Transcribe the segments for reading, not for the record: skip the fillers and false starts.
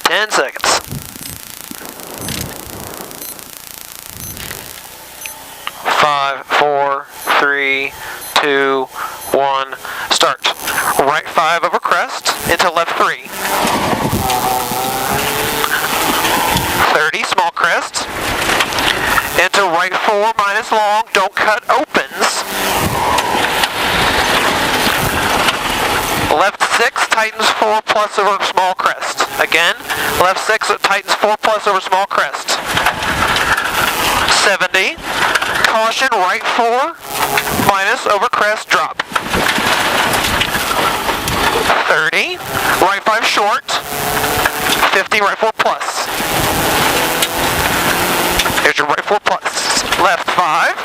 10 seconds. 5, 4, 3, 2, 1, start. Right 5 over crest, into left 3. 30, small crest. Into right 4 minus long, don't cut, opens. Left 6, tightens 4 plus over small crest. Again, left 6, tightens 4 plus over small crest. 70, caution, right 4, minus over crest, drop. 30, right 5 short, 50, right 4 plus. Here's your right 4 plus. Left 5,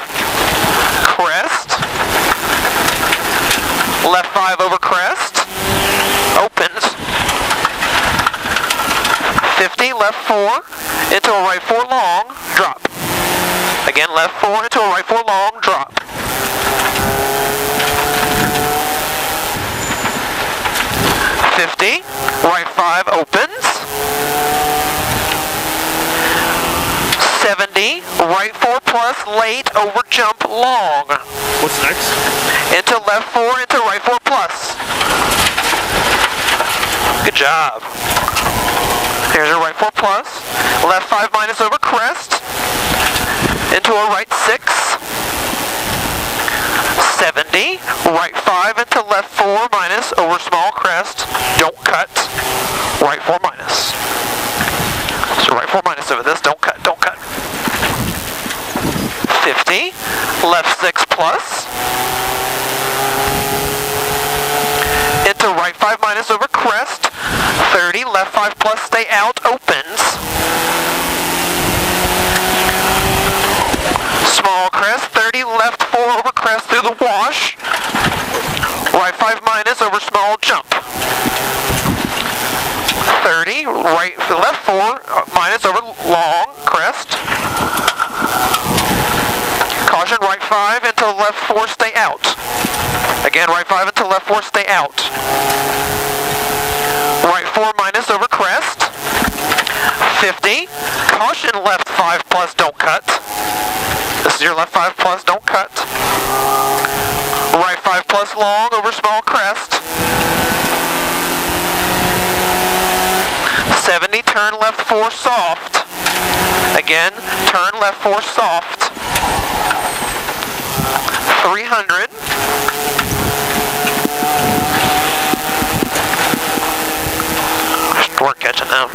crest, left 5 over crest, opens. 50, left 4, into a right 4 long, drop. Again, left 4 into a right 4 long, drop. 50, right 5 opens. 70, right 4 plus, late, over jump, long. What's next? Into left 4, into right 4 plus. Good job. Here's your right 4 plus. Left 5 minus over crest. Into a right 6. 70, right 5 into left 4 minus over small crest. Don't cut. Right 4 minus. So right 4 minus over this. Don't cut. Don't cut. 50, left 6 plus. Into right 5 minus over crest. 30, left 5 plus, stay out, opens. Small crest, 30, left 4 over crest through the wash. Right 5 minus over small jump. 30, right, left 4 minus over long crest. Caution, right 5 into left 4, stay out. Again, right 5 into left 4, stay out. Right 4 minus over crest. 50. Caution, left 5 plus, don't cut. This is your left 5 plus, don't cut. Right 5 plus long over small crest. 70, turn left 4 soft. Again, turn left 4 soft. 300. We're catching now.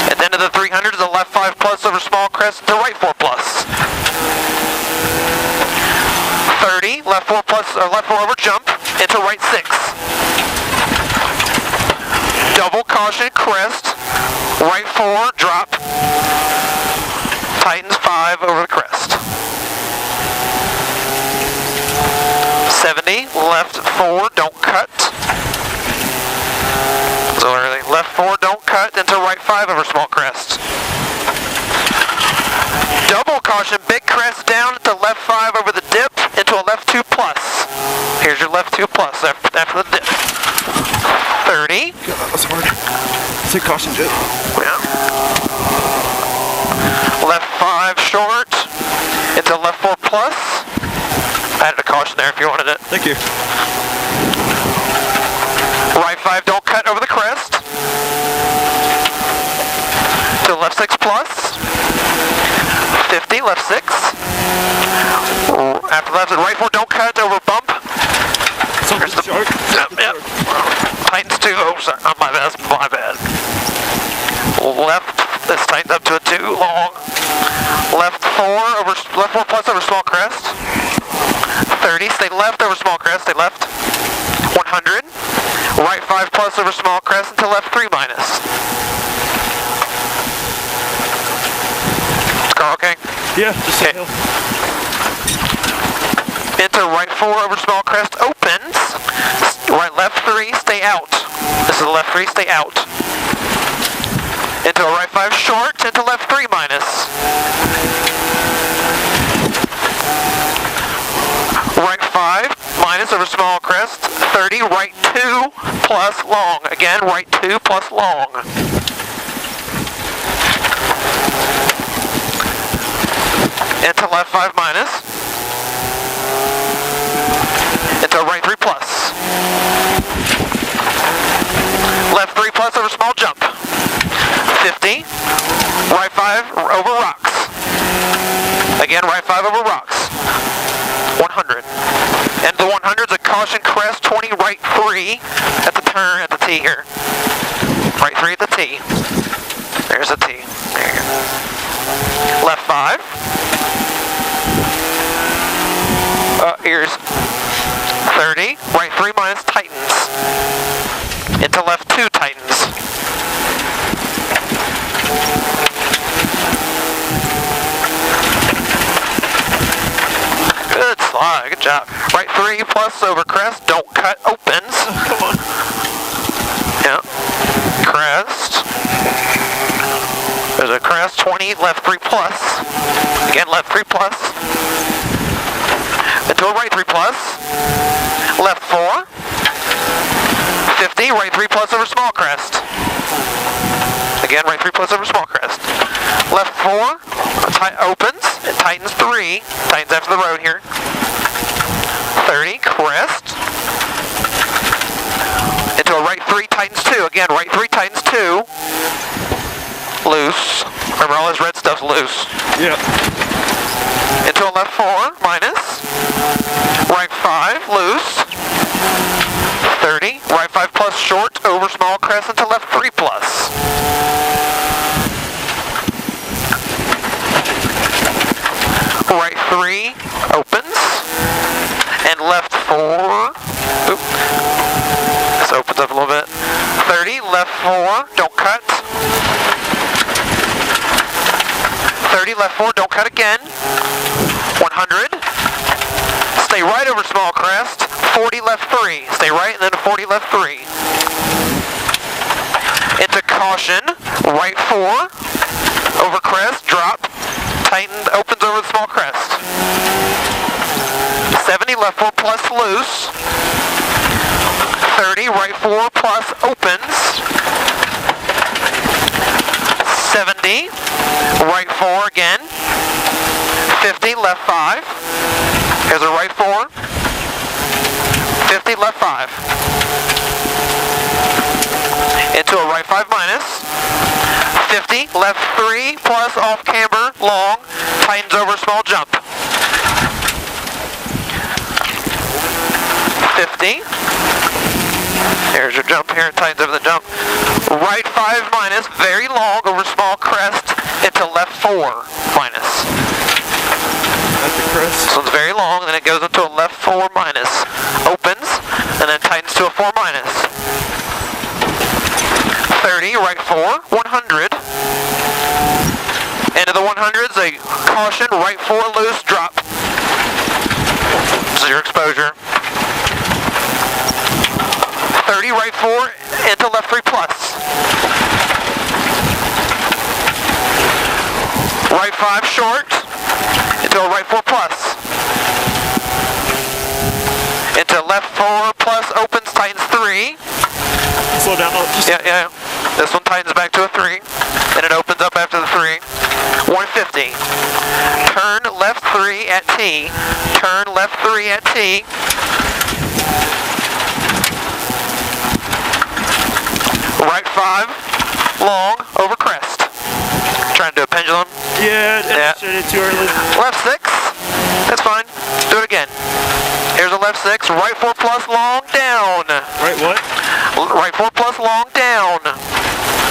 At the end of the 300 is a left 5 plus over small crest to right 4 plus. 30, left 4 plus, or left 4 over jump into right 6. Double caution, crest, right 4, drop. Tightens 5 over the crest. 70, left 4, don't cut. So everything, left 4, don't cut, into right 5 over small crest. Double caution, big crest down into left 5 over the dip, into a left 2 plus. Here's your left 2 plus after the dip. 30. God, that was hard. Say caution, Jet. Yeah. Left 5 short, into left 4 plus. I added a caution there if you wanted it. Thank you. Right 5, don't cut over the crest. To left 6 plus. 50, left 6. After left, right 4, don't cut over bump. Here's the sharp. Yep. Tightens 2. Oh, sorry. Oh, my bad. Left, this tightens up to a 2 long. Left 4 plus over small crest. 30, stay left over small crest, stay left. 100. Right 5 plus over small crest into left 3 minus. Is car okay? Yeah, just okay. Into right 4 over small crest, opens. Right left 3, stay out. This is left 3, stay out. Into a right 5 short, into left 3 minus. Right 5, minus minus over small crest. 30, right 2 plus long. Again, right 2 plus long. Into left 5 minus. Into right 3 plus. Left 3 plus over small jump. 50. Right 5 over rocks. Again, right 5 over rocks. 100. And the 100's a caution crest, 20, right 3 at the turn at the T here. Right 3 at the T. There's the T. There you go. Left 5. Here's 30. Right 3 minus tightens. Into left 2 tightens. Good slide, good job. Right 3 plus over crest, don't cut, opens. Come on. Yeah. Crest. There's a crest, 20, left 3 plus. Again, left 3 plus. Into a right 3 plus. Left 4. 50, right 3 plus over small crest. Again, right 3 plus over small crest. Left 4, opens, and tightens 3. Tightens after the road here. 30, crest. Into a right 3, tightens 2. Again, right 3, tightens 2. Loose. Remember, all this red stuff's loose. Yeah. Into a left 4, minus. Right 5, loose. 30, right 5 plus short, over small crest into left 3 plus. Right 3 opens, and left 4, oop, this opens up a little bit. 30, left 4, don't cut. 30, left 4, don't cut again. 100, stay right over small crest. 40 left 3. Stay right and then 40 left 3. Into caution. Right 4. Over crest. Drop. Tighten. Opens over the small crest. 70 left 4 plus loose. 30 right 4 plus opens. 70 right 4 again. 50 left 5. Here's a right 4. 50 left 5. Into a right 5 minus. 50 left 3 plus off camber long. Tightens over small jump. 50. There's your jump here. Tightens over the jump. Right 5 minus. Very long over small crest. Into left 4 minus. That's the crest. This one's very long, and then it goes into a left 4 minus. Opens, and then tightens to a 4 minus. 30, right 4, 100. Into the 100's a caution, right 4 loose, drop. This is your exposure. 30, right 4, into left 3 plus. Right 5 short. Into a right 4 plus. Into left 4 plus opens, tightens 3. Slow down. Yeah. This one tightens back to a 3. And it opens up after the 3. 150. Turn left 3 at T. Turn left 3 at T. Right 5. Long over crest. Trying to do a pendulum. Yeah, demonstrated too early. Left 6. That's fine. Do it again. Here's a left 6. Right 4 plus long down. Right what? Right 4 plus long down.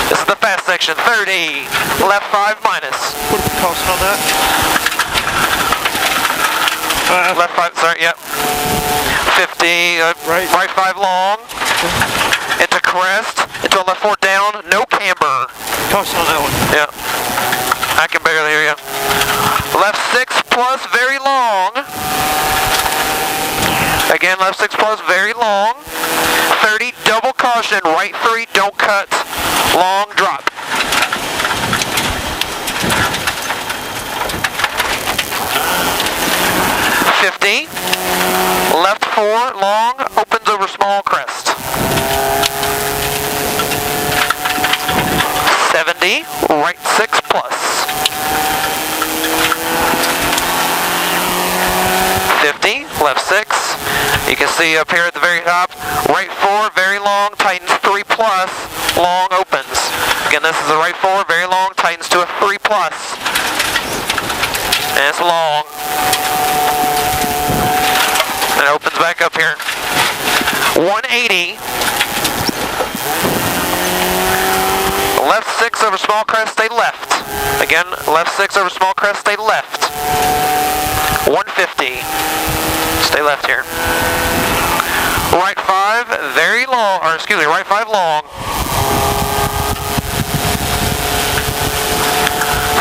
This is the fast section. 30. Left 5 minus. Put the caution on that. Left 5, sorry, yep. 50. Right 5 long. Into crest. Into a left 4 down. No camber. Caution on that one. Yeah. I can barely hear you. Left 6 plus very long. Again, left 6 plus very long. 30, double caution. Right 3, don't cut. Long drop. 50. Left 4 long, opens over small crest. 70, right 6 plus. 50, left 6. You can see up here at the very top, right 4, very long, tightens 3 plus, long opens. Again, this is the right 4, very long, tightens to a 3 plus. And it's long. And it opens back up here. 180. Left 6 over small crest, stay left. Again, left 6 over small crest, stay left. 150. Stay left here. Right 5, very long, or excuse me, right 5 long.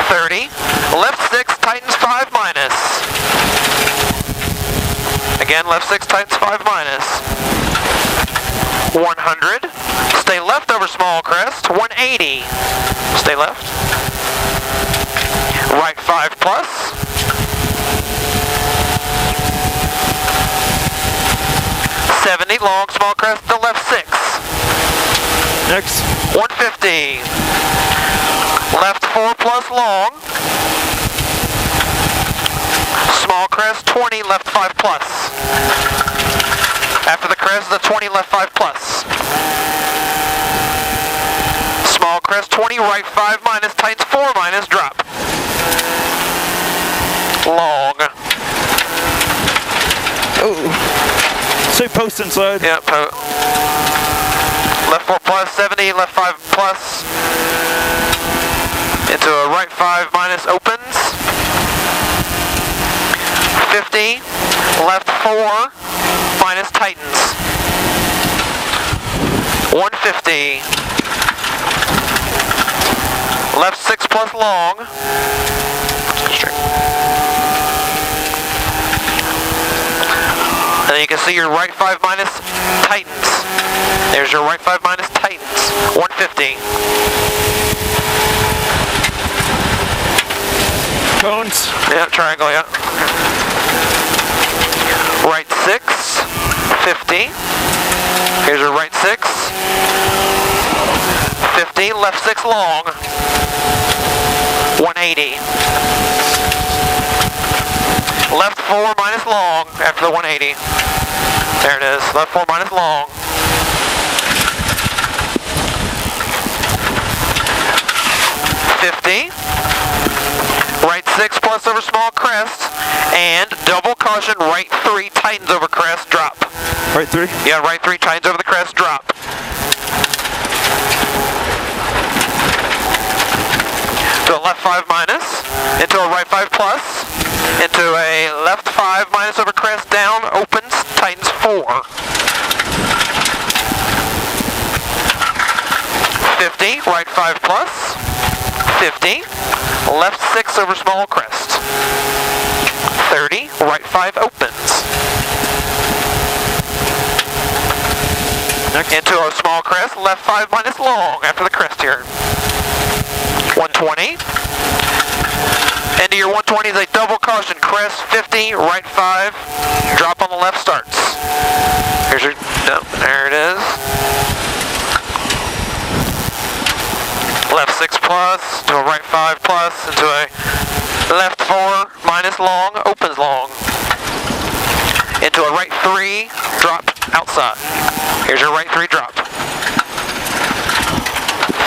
30. Left 6, tightens 5 minus. Again, left 6, tightens 5 minus. 100. Stay left over small crest. 180. Stay left. Right 5 plus. 70, long, small crest to left 6. Next. 150. Left 4 plus long. Small crest 20, left 5 plus. After the crest, the 20, left 5 plus. Small crest 20, right 5 minus, tightens 4 minus, drop. Long. Oh. Say post inside. Yeah, left 4 plus, 70, left 5 plus. Into a right 5 minus, opens. 50, left 4, minus, tightens. 150. Left 6 plus long. Straight. And then you can see your right 5 minus tightens. There's your right 5 minus tightens. 150. Cones. Yeah, triangle, yeah. Right 6, 50. Here's your right 6. 50, left 6 long. 180. Left 4 minus long after the 180. There it is, left 4 minus long. 50. Right 6 plus over small crest, and double caution, right 3 tightens over crest, drop. Right 3? Yeah, right 3 tightens over the crest, drop. To a left 5 minus, into a right 5 plus, into a left 5 minus over crest, down, opens, tightens 4. 50, right 5 plus. 50, left 6 over small crest. 30, right 5 opens. Next. Into a small crest, left 5 minus long after the crest here. 120. Into your 120 is a double caution, crest 50, right 5, drop on the left starts. Here's your, no, there it is. Left 6 plus, to a right 5 plus, into a left 4 minus long, opens long. Into a right 3, drop outside. Here's your right 3 drop.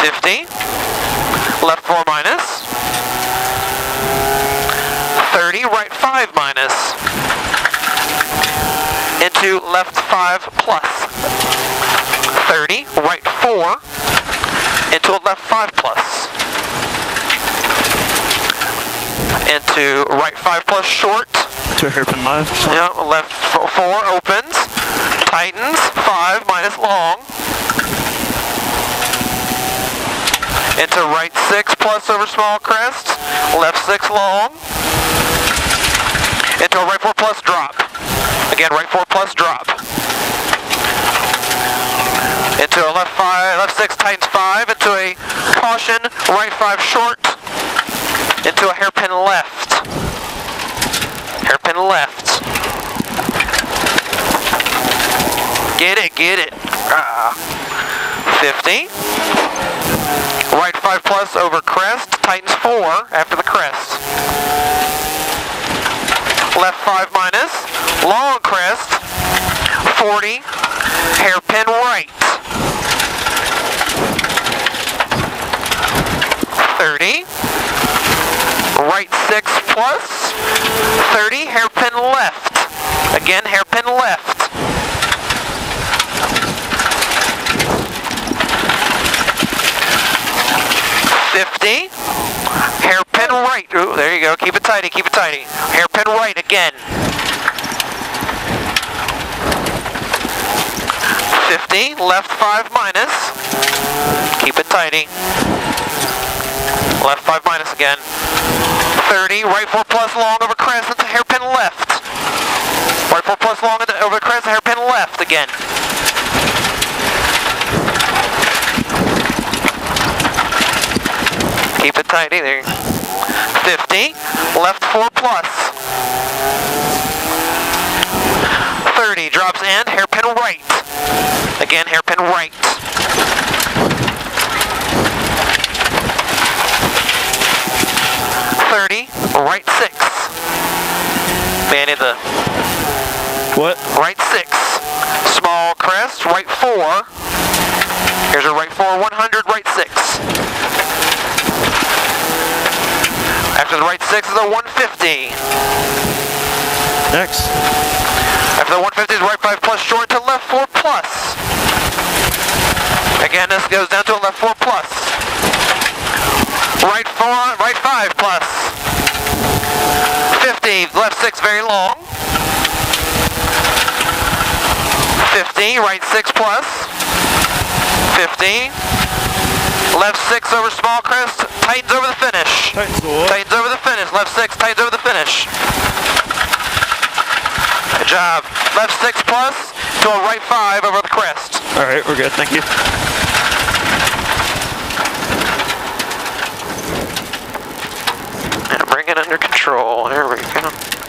50, left 4 minus. 30, right 5 minus. Into left 5 plus. 30, right 4. Into a left 5 plus. Into right 5 plus short. To a hairpin left. Yeah, left 4 opens. Tightens 5 minus long. Into right 6 plus over small crest. Left 6 long. Into a right 4 plus drop. Again, right 4 plus drop. Into a left 5, left 6 tightens 5, into a caution, right 5 short, into a hairpin left. Hairpin left. Get it, get it. 50. Right 5 plus over crest, tightens 4 after the crest. Left 5 minus, long crest, 40, hairpin right. 30, right 6 plus, 30, hairpin left. Again, hairpin left. 50, hairpin right. Ooh, there you go. Keep it tighty, keep it tighty. Hairpin right again. 50, left 5 minus. Keep it tighty. Left 5 minus again. 30, right 4 plus long over crest into hairpin left. Right 4 plus long over crest, hairpin left again. Keep it tight either. 50, left 4 plus. 30, drops in, hairpin right. Again, hairpin right. 30, right 6. Banny the... What? Right 6. Small crest, right 4. Here's a right 4, 100, right 6. After the right 6 is a 150. Next. After the 150 is right 5 plus short to left 4 plus. Again, this goes down to a left 4 plus. Right 4, right 5 plus. 50, left 6 very long. 50, right 6 plus. 50. Left 6 over small crest, tightens over the finish. Tightens over the finish. Left 6, tightens over the finish. Good job. Left 6 plus to a right 5 over the crest. All right, we're good. Thank you. And bring it under control. There we go.